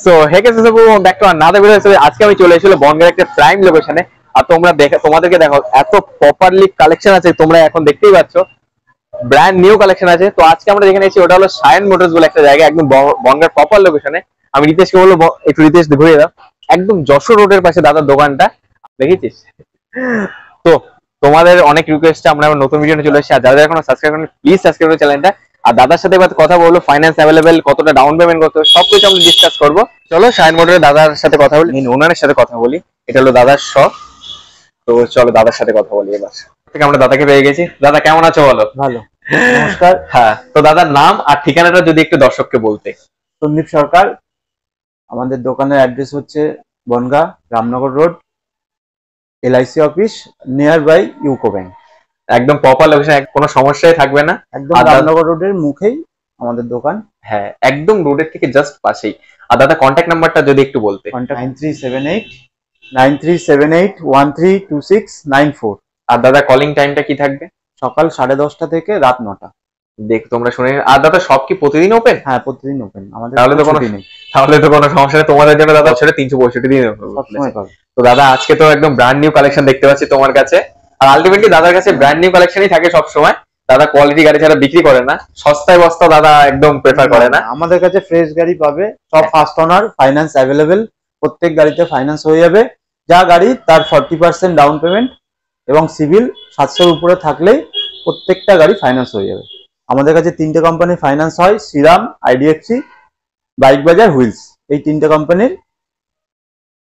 So hey guys, back to another video. আজকে আমি চলে এসেছিলাম বনগাঁর একটা প্রাইম লোকেশনে। আর তোমাদেরকে দেখো এত প্রপারলি কালেকশন আছে, তোমরা এখন দেখতেই পাচ্ছ ব্র্যান্ড নিউ কালেকশন আছে। তো আজকে আমরা যেখানে এসেছি ওটা হলো সায়ন মোটরস বলে একটা জায়গা, একদম বনগাঁর প্রপার লোকেশনে। আমি রিতেশকে বলবো একটু রিতেশ ঘুরিয়ে দাও। একদম যশোর রোডের পাশে দাদার দোকানটা, দেখেছিস? তো তোমাদের অনেক রিকোয়েস্টে আমরা নতুন ভিডিও চলে এসেছি। আর যারা এখনো সাবস্ক্রাইব করেন প্লিজ সাবস্ক্রাইব করে চ্যানেলটা। আর দাদার সাথে এবার কথা বলবো, ফাইন্যান্স অ্যাভেলেবেল, কতটা ডাউন পেমেন্ট করতে হবে সবকিছু আমরা ডিসকাস করবো। চলো সায়ন মোটরের দাদার সাথে কথা বলি, ওনারের সাথে কথা বলি। এটা হলো দাদার শপ। তো চলো দাদার সাথে কথা বলি। এবার থেকে আমরা দাদাকে পেয়ে গেছি। দাদা কেমন আছো বলো? ভালো, নমস্কার। হ্যাঁ, তো দাদার নাম আর ঠিকানাটা যদি একটু দর্শককে বলতে। সন্দীপ সরকার, আমাদের দোকানের অ্যাড্রেস হচ্ছে Bongaon Ramnagar road, LIC office nearby UCO bank. একদম প্রপার লোকেশন, কোনো সমস্যাই থাকবে না। একদম রামনগর রোডের মুখেই আমাদের দোকান। হ্যাঁ, একদম রোডের থেকে জাস্ট পাশেই। আর দাদা কন্ট্যাক্ট নাম্বারটা যদি একটু বলতে। 9378 আর দাদা কলিং টাইমটা কি থাকবে? সকাল 10:30 থেকে রাত 9টা। দেখ তোমরা শুনে। আর দাদা সব কি প্রতিদিন ওপেন? হ্যাঁ, প্রতিদিন ওপেন আমাদের। তাহলে তো কোনো সমস্যা নেই তোমাদের জন্য দাদা। ছেড়ে 365 দিন। তো দাদা আজকে তো একদম ব্র্যান্ড নিউ কালেকশন দেখতে পাচ্ছি তোমার কাছে। আর আলটিমেটলি দাদার কাছে ব্র্যান্ড নিউ কালেকশনই থাকে সব সময়। দাদা কোয়ালিটি গাড়ি ছাড়া বিক্রি করে না, সস্তায় বস্তা দাদা একদম প্রেফার করে না। আমাদের কাছে ফ্রেশ গাড়ি পাবে, সব ফার্স্ট ওনার, ফাইন্যান্স অ্যাভেলেবেল। প্রত্যেক গাড়িতে ফাইন্যান্স হয়ে যাবে। যা গাড়ি তার 40% ডাউন পেমেন্ট এবং সিভিল 700-র উপরে থাকলেই প্রত্যেকটা গাড়ি ফাইন্যান্স হয়ে যাবে। আমাদের কাছে 3টে কোম্পানির ফাইন্যান্স হয়, শ্রীরাম, আইডিএফসি, বাইক বাজার, হুইলস। এই 3টে কোম্পানির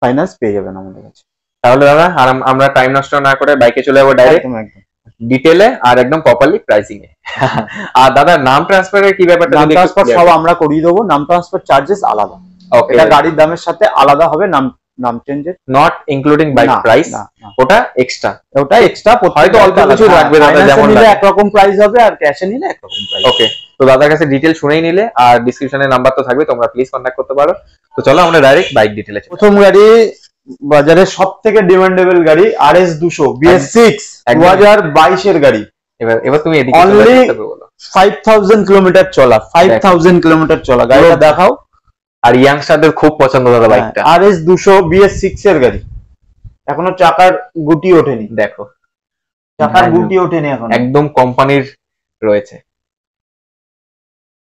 ফাইন্যান্স পেয়ে যাবেন আমাদের কাছে। তাহলে দাদা আর আমরা টাইম নষ্ট না করে বাইকে চলে যাবো ডাইরেক্ট ডিটেলে আর একদম প্রপারলি প্রাইসিং এ। আর দাদা নাম ট্রান্সফারের কি ব্যাপারটা? নাম ট্রান্সফার সব আমরা করিয়ে দেবো। নাম ট্রান্সফার চার্জেস আলাদা, এটা গাড়ির দামের সাথে আলাদা হবে। নাম চেঞ্জের নট ইনক্লুডিং বাইক প্রাইস, ওটা এক্সট্রা। ওটা এক্সট্রা, হয়তো অল্প কিছু রাখবে দাদা, যেমন নিলে একরকম প্রাইস হবে আর ক্যাশে নিলে একরকম প্রাইস। ওকে, তো দাদার কাছে ডিটেল শুনেই নিলে আর ডিসক্রিপশনে নাম্বার তো থাকবে, তোমরা প্লিজ কন্ট্যাক্ট করতে পারো। তো চলো আমরা ডাইরেক্ট বাইক ডিটেলে। প্রথম গাড়ি বাজারের সব থেকে ডিমান্ডেবল গাড়ি RS 200 BS6 2022 এর গাড়ি। এবার তুমি এদিকে অনলি 5000 কিলোমিটার চলা, 5000 কিলোমিটার চলা গাড়িটা দেখাও। আর ইয়াংস্টারদের খুব পছন্দ দাদা বাইকটা। RS 200 BS6 এর গাড়ি, এখনো চাকার গুটি ওঠেনি। দেখো চাকার গুটি ওঠেনি এখন, একদম কোম্পানির রয়েছে।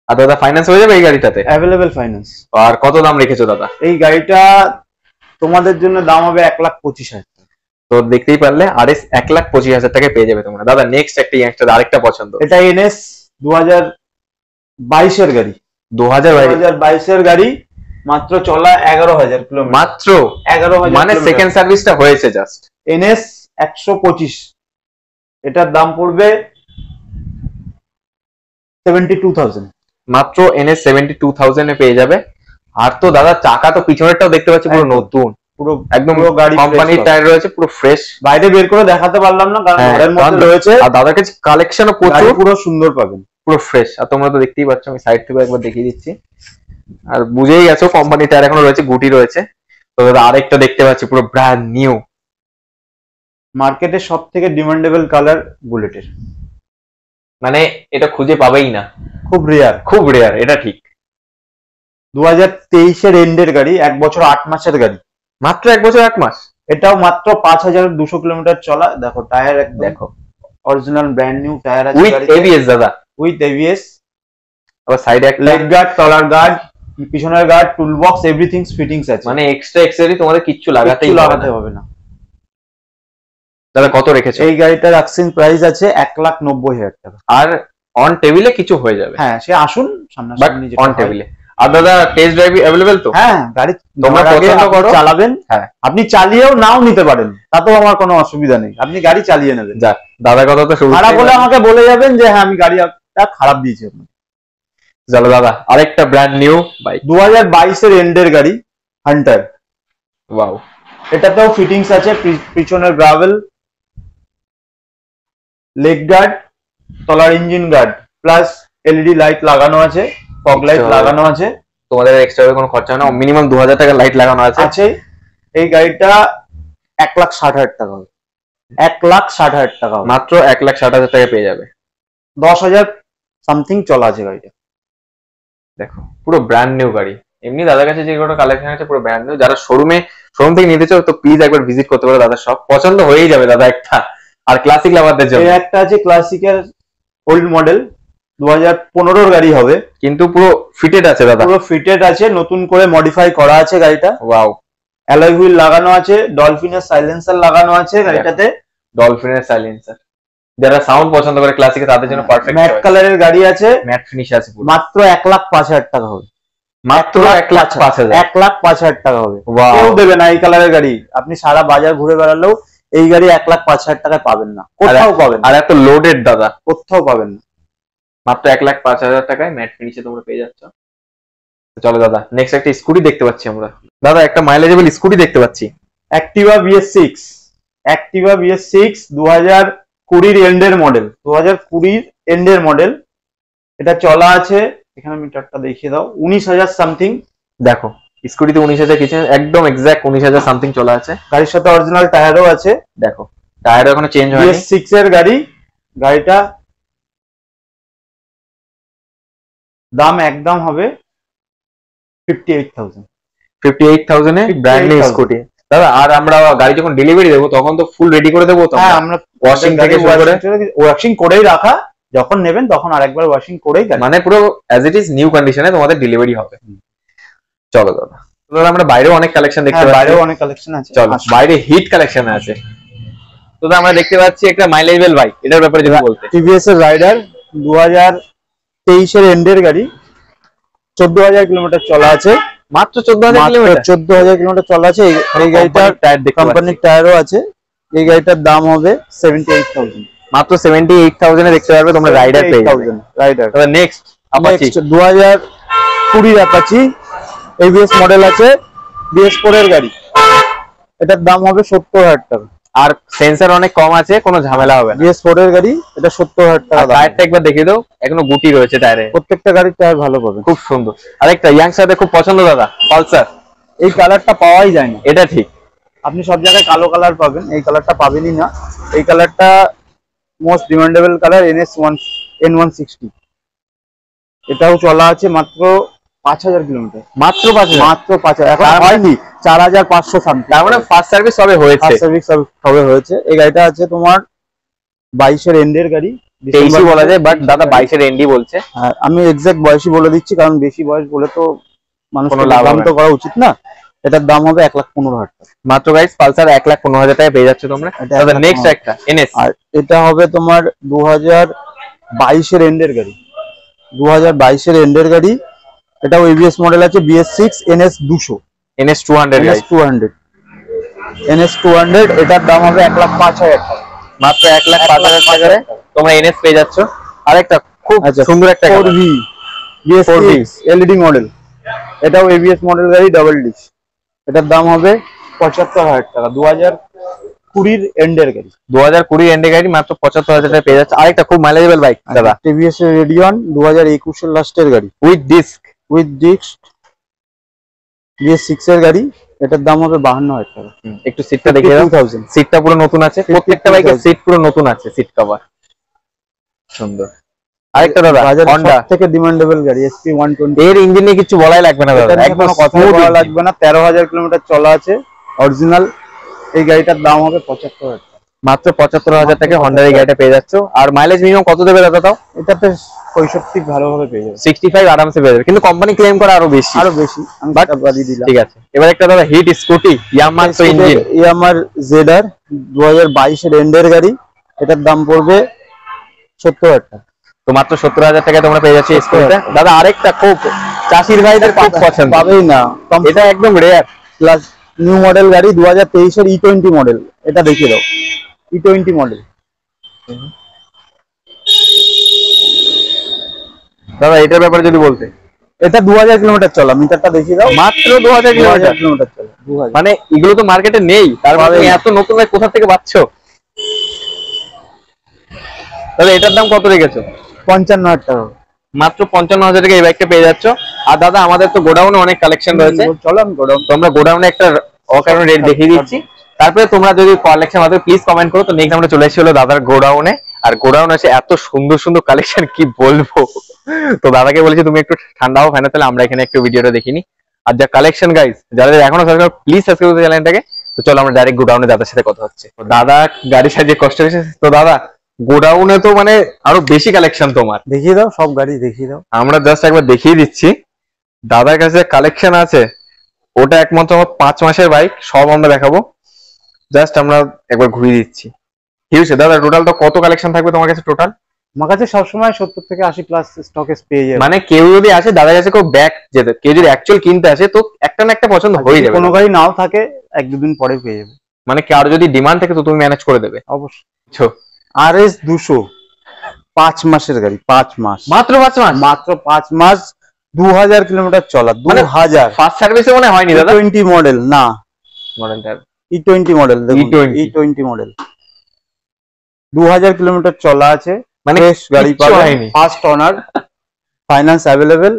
আর দাদা ফাইন্যান্স হয়ে যাবে এই গাড়িটাতে? Available finance. আর কত দাম রেখেছো দাদা? এই গাড়িটা তোমাদের জন্য দাম হবে 1,25,000 টাকা। তো দেখতেই পারলে RS 1,25,000 টাকায় পেয়ে যাবে তোমরা। দাদা নেক্সট একটা ইয়াংস্টার আরেকটা পছন্দ, এটা NS 2022 এর গাড়ি। 2022 এর গাড়ি, মাত্র চলা 11,000 কিলোমিটার। মাত্র 11,000, মানে সেকেন্ড সার্ভিসটা হয়েছে জাস্ট। NS 125, এটার দাম পড়বে 72,000। মাত্র NS 72,000 এ পেয়ে যাবে। আর তো দাদা চাকা তো পিছনেরটাও দেখতে পাচ্ছি পুরো নতুন, পুরো একদম গাড়ি কোম্পানির টায়ার রয়েছে, পুরো ফ্রেশ। বাইরে বের করে দেখাতে পারলাম না কারণ ঘরের মধ্যে রয়েছে। আর দাদার কাছে কালেকশনও প্রচুর, পুরো সুন্দর পাবেন, পুরো ফ্রেশ। আর তোমরা তো দেখতেই পাচ্ছ, আমি সাইড থেকে একবার দেখিয়ে দিচ্ছি। আর বুঝেই গেছো কোম্পানির টায়ার এখনো রয়েছে, গুটি রয়েছে। তো দাদা আরেকটা দেখতে পাচ্ছি পুরো ব্র্যান্ড নিউ। মার্কেটের সব থেকে ডিমান্ডেবল কালার বুলেটের, মানে এটা খুঁজে পাবেই না, খুব রেয়ার, খুব রেয়ার, এটা ঠিক। 2023 এর এন্ডের গাড়ি, 1 বছর 8 মাসের গাড়ি। মাত্র 1 বছর 8 মাস। এটাও মাত্র 5200 কিলোমিটার চলা। দেখো টায়ার একদম দেখো অরিজিনাল ব্র্যান্ড নিউ টায়ার আছে উইথ ABS দাদা, উইথ ABS। আবার সাইডে একটা লেগ গার্ড, টলার গার্ড, পিছনের guard, tool box, everything fittings আছে। মানে এক্সট্রা এক্সেসরি তোমাদের কিচ্ছু লাগাতে হবে না। দাদা কত রেখেছো? এই গাড়িটার আক্সিং প্রাইস আছে 1,90,000 টাকা। আর অন টেবিলে কিছু হয়ে যাবে। হ্যাঁ, সে আসুন সামনাসামনি, অন টেবিলে। আর দাদা টেস্ট ড্রাইভ अवेलेबल তো? হ্যাঁ, গাড়ি তোমরা পছন্দ করো, চালাবেন। হ্যাঁ, আপনি চালিয়েও নাও নিতে পারেন, তাতেও আমার কোনো অসুবিধা নেই। আপনি গাড়ি চালিয়ে নেবেন। যাক, দাদা কথা তো শুরু খারাপ হলে আমাকে বলে যাবেন যে হ্যাঁ আমি গাড়িটা খারাপ দিয়েছি আপনাকে। চলো দাদা আরেকটা ব্র্যান্ড নিউ বাইক, 2022 এর এন্ডের গাড়ি, হান্টার। ওয়াও, এটাতেও ফিটিংস আছে, পিছনের গ্রাভেল, লেগ গার্ড, তলার engine guard, plus LED light লাগানো আছে, ফগ লাইট লাগানো আছে। তোমাদের এক্সট্রা কোনো খরচা না, মিনিমাম 2000 টাকা লাইট লাগানো আছে। এই গাড়িটা 1,60,000 টাকা হবে। 1,60,000 টাকা, মাত্র 1,60,000 টাকা পেয়ে যাবে। 10,000 সামথিং চলা আছে গাড়িটা। দেখো পুরো ব্র্যান্ড নিউ গাড়ি, এমনি দাদার কাছে যে কোনো কালেকশন আছে পুরো ব্র্যান্ড নিউ, যারা শোরুম থেকে নিতে চাও তো প্লিজ একবার ভিজিট করতে পারো দাদার শপ, পছন্দ হয়েই যাবে দাদা একটা। আর ক্লাসিক লাভারদের জন্য একটা আছে ক্লাসিকের ওল্ড মডেল 2015 গাড়ি হবে, কিন্তু পুরো ফিটেড আছে দাদা, পুরো ফিটেড আছে, নতুন করে মডিফাই করা আছে গাড়িটা। ওয়াও, অ্যালয় হুইল লাগানো আছে, ডলফিনের সাইলেন্সার লাগানো আছে গাড়িটাতে, ডলফিনের সাইলেন্সার। যারা সাউন্ড পছন্দ করে ক্লাসিকে তাদের জন্য পারফেক্ট। ম্যাট কালারের গাড়ি আছে, ম্যাট ফিনিশ আছে পুরো। মাত্র 1,05,000 টাকা হবে, মাত্র 1,05,000, 1,05,000 টাকা হবে। ওয়াও, কেউ দেবে না এই কালারের গাড়ি, আপনি সারা বাজার ঘুরে বেড়ালেও এই গাড়ি 1,05,000 টাকায় পাবেন না, কোথাও পাবেন না। আর এত লোডেড দাদা, কোথাও পাবেন না। মাত্র 1,05,000 টাকায় ম্যাট ফিনিশে তোমরা পেয়ে যাচ্ছ। চলো দাদা, নেক্সট একটা স্কুটি দেখতে পাচ্ছি আমরা। দাদা একটা মাইলেজেবল স্কুটি দেখতে পাচ্ছি, অ্যাক্টিভা BS6, অ্যাক্টিভা BS6 2020 এন্ডের মডেল, 2020 এন্ডের মডেল। এটা চলা আছে, এখানে মিটারটা দেখিয়ে দাও, 19,000 সামথিং। দেখো স্কুটিতে 19,000 কিছু, একদম এক্সাক্ট 19,000 সামথিং চলা আছে। গাড়ির সাথে অরিজিনাল টায়ারও আছে। দেখো টায়ার এখনো চেঞ্জ হয়নি। BS6 এর গাড়ি, গাড়িটা দাম একদম হবে 58,000। 58,000 এ ব্র্যান্ড নিউ স্কুটি দাদা। আর আমরা গাড়ি যখন ডেলিভারি দেবো তখন তো ফুল রেডি করে দেবো তো? হ্যাঁ, আমরা ওয়াশিং থেকে শুরু করে ওয়াশিং করেই রাখা, যখন নেবেন তখন আরেকবার ওয়াশিং করেই, মানে পুরো অ্যাজ ইট ইজ নিউ কন্ডিশনে তোমাদের ডেলিভারি হবে। চলো দাদা, দাদা আমরা বাইরেও অনেক কালেকশন দেখতে পাচ্ছি, বাইরেও অনেক কালেকশন আছে। চলো বাইরে হিট কালেকশন আছে। তো আমরা দেখতে পাচ্ছি একটা মাইলেজেবল বাইক, এটার ব্যাপারে যদি বলতে। টিভিএস এর রাইডার 2023 এর এন্ডের গাড়ি, 14,000 কিলোমিটার চলা আছে। মাত্র 14,000 কিলোমিটার? 14,000 কিলোমিটার চলা আছে। এই গাড়িটার কোম্পানির টায়ারও আছে। এই গাড়িটার দাম হবে 78,000। মাত্র 78,000 এ দেখতে পারবে তোমরা রাইডার পেয়ে যাবে। রাইডার। তবে next Apache 2020 Apache ABS model আছে, BS4 এর গাড়ি। এটার দাম হবে 70,000 টাকা। আর সেন্সর অনেক কম আছে, কোনো ঝামেলা হবে না। BS4 এর গাড়ি, এটা 70,000 টাকা। টায়ারটা একবার দেখিয়ে দাও, এখনো গুটি রয়েছে টায়ারে। প্রত্যেকটা গাড়ির টায়ার ভালো পাবে, খুব সুন্দর। আরেকটা ইয়াংস্টারদের খুব পছন্দ দাদা, পালসার। এই কালারটা পাওয়াই যায় না। এটা ঠিক, আপনি সব জায়গায় কালো কালার পাবেন, এই কালারটা পাবেনই না। এই কালারটা মোস্ট ডিমান্ডেবল কালার, N160। এটাও চলা আছে মাত্র 5,000 কিলোমিটার। মাত্র 5,000? মাত্র 5,000, এখন হয়নি, 4,500 সামথিং। তার মানে ফার্স্ট সার্ভিস সবে হয়েছে। ফার্স্ট সার্ভিস সবে হয়েছে। এই গাড়িটা আছে তোমার 22 এর এন্ডের গাড়ি, 23 বলা যায়, বাট দাদা 22 এর এন্ডি বলছে। আর আমি এক্সাক্ট বয়সই বলে দিচ্ছি, কারণ বেশি বয়স বলে তো মানুষের দাম তো করা উচিত না। এটার দাম হবে 1,15,000 টাকা মাত্র। গাইস পালসার 1,15,000 টাকায় পেয়ে যাচ্ছে তোমরা। দাদা নেক্সট একটা NS, আর এটা হবে তোমার 2022 এর এন্ডের গাড়ি, 2022 এর এন্ডের গাড়ি। এটাও এবিএস মডেল আছে, BS6 NS200। NS200 এটার দাম হবে 1,05,000 টাকা। মাত্র 1,05,000 টাকায় তোমরা NS পেয়ে যাচ্ছ। আরেকটা খুব সুন্দর একটা 4V BS6 LED মডেল, এটাও এবিএস মডেল গাড়ি, ডাবল ডিস্ক। এটার দাম হবে 75,000 টাকা। 2020 এন্ডের গাড়ি, 2020 এন্ডের গাড়ি মাত্র 75,000 টাকায় পেয়ে যাচ্ছে। আরেকটা খুব মাইলেজেবল বাইক দাদা, টিভিএস এর রেডিয়ন 2021 এর লাস্টের গাড়ি, উইথ ডিস্ক BS6 এর গাড়ি। এটার দাম হবে 52,000 টাকা। একটু সিটটা দেখিয়ে দাও। সিটটা পুরো নতুন আছে, প্রত্যেকটা বাইকের সিট পুরো নতুন আছে, সিট কভার সুন্দর। আরেকটা দাদা হন্ডা থেকে ডিমান্ডেবল গাড়ি SP120। এর ইঞ্জিন নিয়ে কিছু বলাই লাগবে না দাদা, একদম কথা বলা লাগবে না। 13,000 কিলোমিটার চলা আছে, অরিজিনাল। এই গাড়িটার দাম হবে 75,000 টাকা। মাত্র 75,000 টাকা হন্ডার এই গাড়িটা পেয়ে যাচ্ছ। আর মাইলেজ মিনিমাম কত দেবে দাদা তাও? এটাতে 65 ভালোভাবে পেয়ে যাবে, 65 আরামসে পেয়ে যাবে, কিন্তু কোম্পানি ক্লেম করে আরো বেশি। আমি বাট বাড়িয়ে দিলাম। ঠিক আছে, এবার একটা দাদা হিট স্কুটি ইয়ামাহা তো ইঞ্জিন, ইয়ামাহা ZR 2022 এর এন্ডের গাড়ি। এটার দাম পড়বে 70,000 টাকা। তো মাত্র 70,000 টাকায় তোমরা পেয়ে যাচ্ছ স্কুটিটা। দাদা আরেকটা খুব চাষির ভাইদের খুব পছন্দ, পাবেই না, এটা একদম রেয়ার প্লাস নিউ মডেল গাড়ি, 2023 এর E20 মডেল। এটা দেখিয়ে দাও, E20 মডেল। দাদা এটার ব্যাপারে যদি বলতে। এটা 2000 কিলোমিটার চলা, মিটারটা দেখিয়ে দাও। মাত্র 2000 কিলোমিটার চলা, 2000। মানে এগুলো তো মার্কেটে নেই, তার মানে এত নতুন বাইক কোথা থেকে পাচ্ছ? তাহলে এটার দাম কত রেখেছো? 55,000 টাকা। মাত্র 55,000 টাকা এই বাইকটা পেয়ে যাচ্ছ। আর দাদা আমাদের তো গোডাউনে অনেক কালেকশন রয়েছে, চলো আমি গোডাউন, তো আমরা গোডাউনে একটা অকারণ রেট দেখিয়ে দিচ্ছি। তারপরে তোমরা যদি কালেকশন আমাদের প্লিজ কমেন্ট করো। তো নেক্সট আমরা চলে এসেছি হলো দাদার গোডাউনে। আর গোডাউন আছে এত সুন্দর সুন্দর কালেকশন কি বলবো। তো দাদাকে বলেছি তুমি একটু ঠান্ডা হও ফ্যানে, তাহলে আমরা এখানে একটু ভিডিওটা দেখিনি। আর যা কালেকশন গাইস, যারা এখনো সাবস্ক্রাইব প্লিজ সাবস্ক্রাইব করতে চ্যানেলটাকে। তো চলো আমরা ডাইরেক্ট গোডাউনে দাদার সাথে কথা হচ্ছে। তো দাদা গাড়ি সাজিয়ে কষ্ট হয়েছে তো দাদা, গোডাউনে তো মানে আরো বেশি কালেকশন তোমার, দেখিয়ে দাও সব গাড়ি দেখিয়ে দাও। আমরা জাস্ট একবার দেখিয়ে দিচ্ছি দাদার কাছে কালেকশন আছে, ওটা একমাত্র আমার 5 মাসের বাইক, সব আমরা দেখাবো। জাস্ট আমরা একবার ঘুরিয়ে দিচ্ছি। হিউজ দাদা, টোটাল তো কত কালেকশন থাকবে তোমার কাছে টোটাল? আমার কাছে সবসময় 70 থেকে 80 প্লাস স্টকেস পেয়ে যাবে। মানে কেউ যদি আসে দাদার কাছে কেউ ব্যাক যেতে, কেউ যদি অ্যাকচুয়াল কিনতে আসে তো একটা না একটা পছন্দ হয়ে যাবে। কোনো গাড়ি নাও থাকে 1-2 দিন পরে পেয়ে যাবে। মানে কারো যদি ডিমান্ড থাকে তো তুমি ম্যানেজ করে দেবে অবশ্যই। RS 200 5 মাসের গাড়ি, 5 মাস, মাত্র 5 মাস, মাত্র 5 মাস, 2000 কিলোমিটার চলা। 2000 ফার্স্ট সার্ভিসে মনে হয়নি দাদা? E20 মডেল না, মডেলটা E20 model, E20 model, 2000 kilometre চলা আছে। মানে ফ্রেশ গাড়ি পাবেন, ফার্স্ট ওনার, ফাইন্যান্স অ্যাভেলেবেল,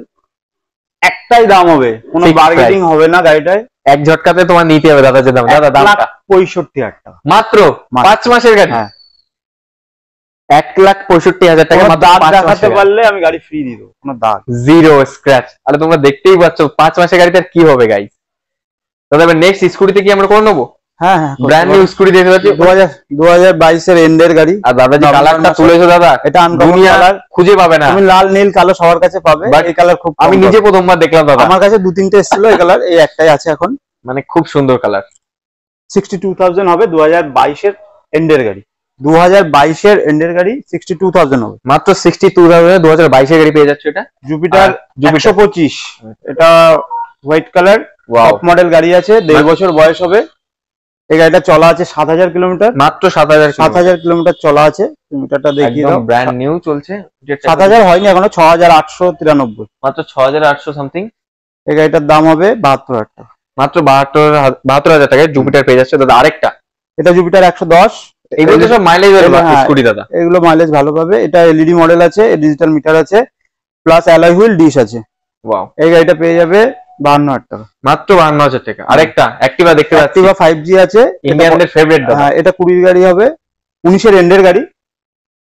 একটাই দাম হবে, কোনো বার্গেনিং হবে না গাড়িটায়। এক ঝটকাতে তোমার নিতে হবে দাদা, যে দাম দাদা, দামটা 1,65,000 টাকা মাত্র 5 মাসের গাড়ি। হ্যাঁ, 1,65,000 টাকা মাত্র। দাগ দেখাতে পারলে আমি গাড়ি ফ্রি দিয়ে দেবো, কোনো দাগ, জিরো স্ক্র্যাচ। আরে তোমরা দেখতেই পাচ্ছ 5 মাসের গাড়িতে আর কি হবে গাইস। দাদা এবার নেক্সট স্কুটিতে কি আমরা করে নেবো? হ্যাঁ হ্যাঁ, ব্র্যান্ড নিউ স্কুটি দেখতে পাচ্ছি 2022 এর এন্ডের গাড়ি। আর দাদা যে কালারটা তুলেছো দাদা, এটা আনকমন কালার, খুঁজে পাবে না। তুমি লাল নীল কালো সবার কাছে পাবে, এই কালার খুব আমি নিজে প্রথমবার দেখলাম দাদা, আমার কাছে 2-3টে এসেছিল এই কালার, এই একটাই আছে এখন। মানে খুব সুন্দর কালার। 62,000 হবে, 2022 এর এন্ডের গাড়ি, 2022 এর এন্ডের গাড়ি 62,000 হবে, মাত্র 62,000 2022 এর গাড়ি পেয়ে যাচ্ছে। এটা জুপিটার 125, এটা হোয়াইট কালার, টপ মডেল গাড়ি আছে, 1.5 বছর বয়স হবে। এই গাড়িটা চলা আছে 7,000 কিলোমিটার, মাত্র 7,000 কিলোমিটার চলা আছে। মিটারটা দেখিয়ে দাও, ব্র্যান্ড নিউ চলছে। 7,000 হয়নি এখনো, 6,893, মাত্র 6,800 সামথিং। এই গাড়িটার দাম হবে 72,000 টাকা, মাত্র 72,000 টাকায় জুপিটার পেয়ে যাচ্ছে দাদা। আরেকটা, এটা জুপিটার 110, এগুলো তো সব মাইলেজ স্কুটি দাদা, এগুলো মাইলেজ ভালো পাবে। এটা এলইডি মডেল আছে, ডিজিটাল মিটার আছে, প্লাস অ্যালয় হুইল ডিশ আছে। ওয়াও, এই গাড়িটা পেয়ে যাবে 52,000 টাকা, মাত্র 52,000 টাকা। আরেকটা অ্যাক্টিভা দেখতে পাচ্ছি, অ্যাক্টিভা 5G আছে, ইন্ডিয়ানদের ফেভারিট দাদা। হ্যাঁ, এটা 20 গাড়ি হবে, 19 এর এন্ডের গাড়ি,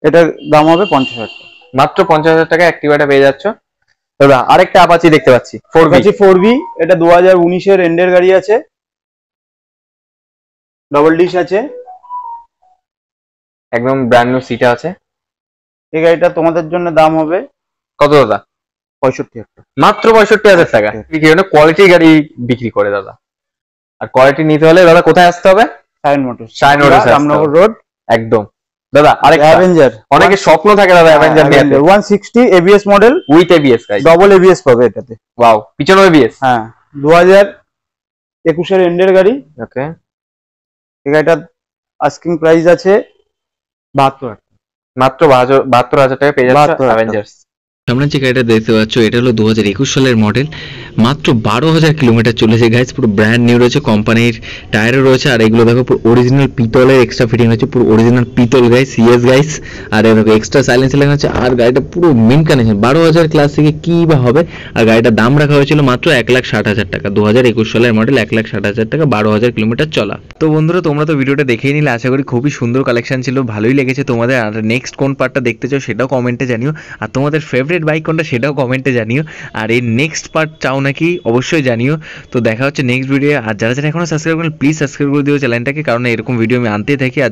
এটার দাম হবে 50,000 টাকা, মাত্র 50,000 টাকা অ্যাক্টিভাটা পেয়ে যাচ্ছ দাদা। আরেকটা অ্যাপাচি দেখতে পাচ্ছি 4V, এটা 2019 এর এন্ডের গাড়ি আছে, ডাবল ডিশ আছে, একদম ব্র্যান্ড নিউ সিটা আছে। এই গাড়িটা তোমাদের জন্য দাম হবে কত দাদা? 65,000 টাকা, মাত্র 65,000 টাকা। কোয়ালিটি গাড়ি বিক্রি করে দাদা, আর কোয়ালিটি নিতে হলে দাদা কোথায় আসতে হবে? শাইন মোটরস, রামনগর রোড একদম। দাদা আরেকটা অ্যাভেঞ্জার, অনেকের স্বপ্ন থাকে দাদা অ্যাভেঞ্জার নিয়ে। 160 ABS model with ABS guys, double ABS পাবে এটাতে। ওয়াও, পিছনে ABS। হ্যাঁ, 2021 এর এন্ডের গাড়ি। ওকে, এই গাড়িটা আস্কিং প্রাইস আছে 72,000, মাত্র 72,000 টাকা পেয়ে যাচ্ছে অ্যাভেঞ্জার্স। সামনে যে গাড়িটা দেখতে পাচ্ছ এটা হলো 2021 সালের মডেল, মাত্র 12,000 কিলোমিটার চলেছে গাইস, পুরো ব্র্যান্ড নিউ রয়েছে, কোম্পানির টায়ারও রয়েছে। আর এগুলো দেখো পুরো অরিজিনাল পিতলের এক্সট্রা ফিটিং হচ্ছে, পুরো অরিজিনাল পিতল গাইস, সিএস গাইস। আর দেখো এক্সট্রা সাইলেন্সার লাগানো আছে, আর গাড়িটা পুরো মিন কন্ডিশন। 12,000 ক্লাস থেকে কি বা হবে। আর গাড়িটার দাম রাখা হয়েছিল মাত্র 1,60,000 টাকা, 2021 সালের মডেল, 1,60,000 টাকা, 12,000 কিলোমিটার চলা। তো বন্ধুরা তোমরা তো ভিডিওটা দেখেই নিলে, আশা করি খুবই সুন্দর কালেকশন ছিল, ভালোই লেগেছে তোমাদের। আর নেক্সট কোন পার্টটা দেখতে চাও সেটাও কমেন্টে জানিও, আর তোমাদের ফেভারিট বাইক কোনটা সেটাও কমেন্টে জানিও। আর এই নেক্সট পার্ট চাও নাকি অবশ্যই জানিও। তো দেখা হচ্ছে নেক্সট ভিডিও। আর যারা যারা এখনো সাবস্ক্রাইব করেন প্লিজ সাবস্ক্রাইব করে দিও চ্যানেলটাকে, কারণ এরকম ভিডিও আমি আনতেই থাকি। আর